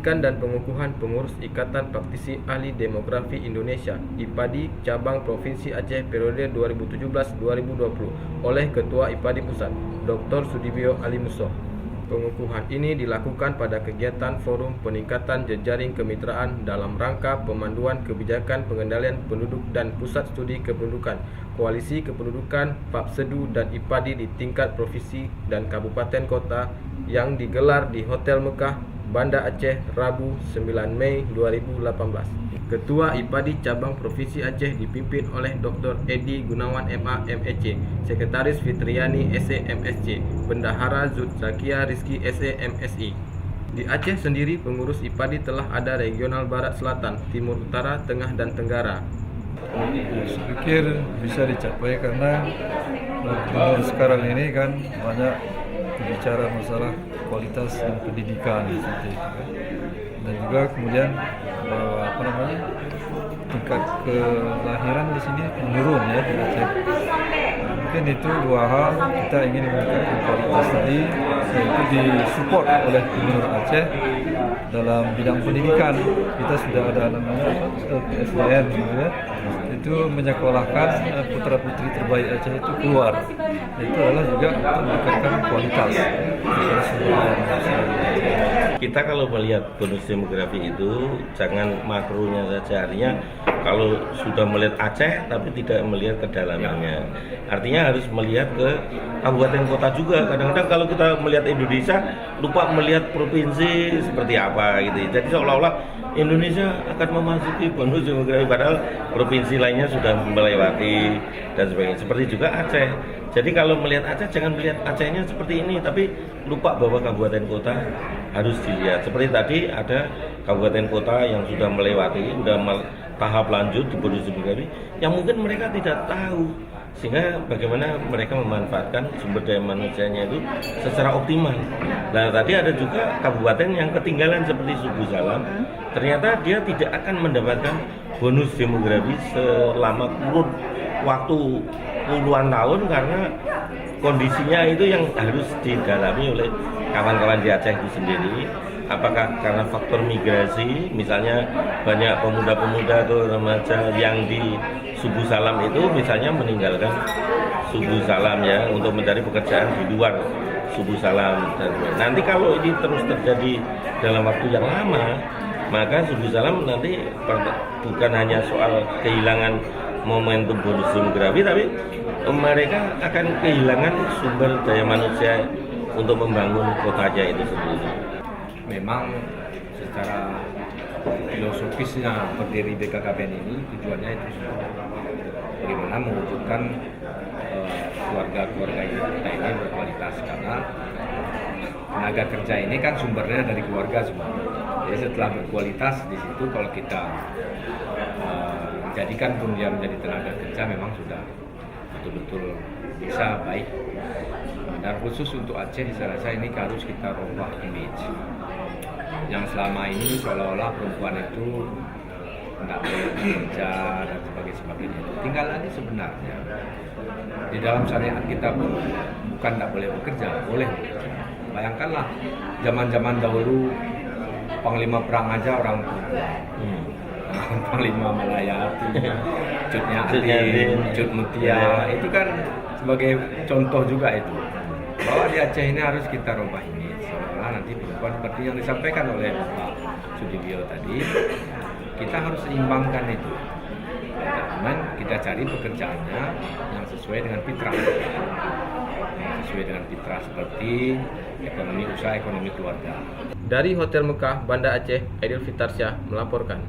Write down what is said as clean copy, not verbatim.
Pelantikan dan pengukuhan pengurus Ikatan Praktisi Ahli Demografi Indonesia IPADI Cabang Provinsi Aceh periode 2017-2020 oleh Ketua IPADI Pusat, Dr. Sudibyo Ali Musoh. Pengukuhan ini dilakukan pada kegiatan Forum Peningkatan Jejaring Kemitraan dalam rangka pemanduan kebijakan pengendalian penduduk dan Pusat Studi Kependudukan, Koalisi Kependudukan, PAPSEDU dan IPADI di tingkat provinsi dan kabupaten kota yang digelar di Hotel Mekah, Banda Aceh, Rabu 9 Mei 2018. Ketua IPADI Cabang Provinsi Aceh dipimpin oleh Dr. Edi Gunawan MA MEC, Sekretaris Fitriani SE MSC, Bendahara Zud Zakia Rizki SE MSI. Di Aceh sendiri pengurus IPADI telah ada regional Barat Selatan, Timur Utara, Tengah dan Tenggara. Saya pikir bisa dicapai karena sekarang ini kan banyak bicara masalah kualitas dan pendidikan seperti itu kan. Dan juga kemudian tingkat kelahiran di sini menurun ya di Aceh. Mungkin itu dua hal kita ingin meningkatkan kualitas tadi, yaitu disupport oleh Gubernur Aceh dalam bidang pendidikan. Kita sudah ada namanya SDN gitu ya. Itu menyekolahkan putra-putri terbaik Aceh itu keluar. Itu adalah juga untuk meningkatkan kualitas. Kita kalau melihat bonus demografi itu jangan makronya saja, artinya kalau sudah melihat Aceh tapi tidak melihat kedalamannya. Artinya harus melihat ke kabupaten kota juga. Kadang-kadang kalau kita melihat Indonesia lupa melihat provinsi seperti apa gitu. Jadi seolah-olah Indonesia akan memasuki bonus demografi padahal provinsi lainnya sudah melewati dan sebagainya. Seperti juga Aceh. Jadi kalau melihat Aceh jangan melihat Acehnya seperti ini, tapi lupa bahwa kabupaten kota harus dilihat. Seperti tadi ada kabupaten kota yang sudah melewati, sudah tahap lanjut di bonus demografi, yang mungkin mereka tidak tahu. Sehingga bagaimana mereka memanfaatkan sumber daya manusianya itu secara optimal. Nah tadi ada juga kabupaten yang ketinggalan seperti Suku Salam, ternyata dia tidak akan mendapatkan bonus demografi selama kurun waktu puluhan tahun karena kondisinya itu yang harus didalami oleh kawan-kawan di Aceh itu sendiri. Apakah karena faktor migrasi, misalnya banyak pemuda-pemuda atau remaja yang di Suku Salam itu misalnya meninggalkan Suku Salam ya untuk mencari pekerjaan di luar Suku Salam. Dan nanti kalau ini terus terjadi dalam waktu yang lama, maka Suku Salam nanti bukan hanya soal kehilangan momentum bonus demografi, tapi mereka akan kehilangan sumber daya manusia untuk membangun kotanya itu sendiri. Memang secara filosofisnya berdiri BKKBN ini tujuannya itu bagaimana mewujudkan keluarga-keluarga kita ini berkualitas, karena tenaga kerja ini kan sumbernya dari keluarga semua. Jadi setelah berkualitas di situ kalau kita menjadikan pun dia menjadi tenaga kerja memang sudah betul-betul bisa baik. Dan khusus untuk Aceh saya rasa ini harus kita rubah image yang selama ini seolah-olah perempuan itu tidak boleh bekerja dan sebagainya. Tinggal lagi sebenarnya di dalam syariat kita pun bukan tidak boleh bekerja, boleh bekerja. Bayangkanlah zaman-zaman dahulu panglima perang aja orang panglima melayati, Cutnya Adin, Cut Mutia, itu kan sebagai contoh juga itu. Bahwa di Aceh ini harus kita rubah ini, seolah nanti perempuan seperti yang disampaikan oleh Pak Sudibyo tadi, kita harus seimbangkan itu. Dan kita cari pekerjaannya yang sesuai dengan fitrah, seperti ekonomi usaha, ekonomi keluarga. Dari Hotel Mekah, Banda Aceh, Aidil Fitarsyah melaporkan.